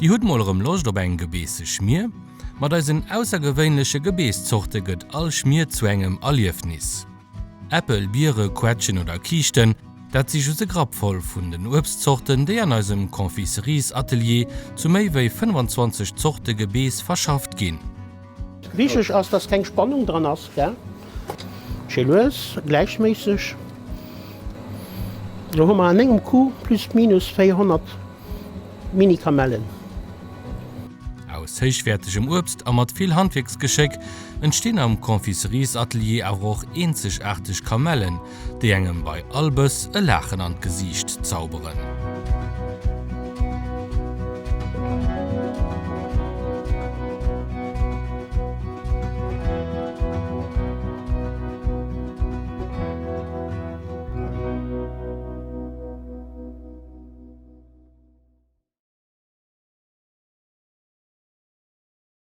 Die Hutmolerem locht op eng Gebeese Schmier, mat da en aussergewéinliche Gebeeszochte gëtt all Schmier zu engem Allliefnis. Äppel, Biere, Quetschen oder Kichten, dat sich se grabvoll vun den Obstzochten, déi an eusem Konfiserieatelier zu méi wéi 25 Zochte Gebees verschafft ginn. Wichtig ist, dass keine Spannung dran ist. Gelos, gleichmäßig. Da haben wir an einem Kuh plus minus 400 Minikamellen. Aus heichwertigem Obst a mat viel Handwerksgeschick entstehen am Konfiserieatelier auch einzigartig Kamellen, die engem bei Albes e Lachen an Gesicht zauberen.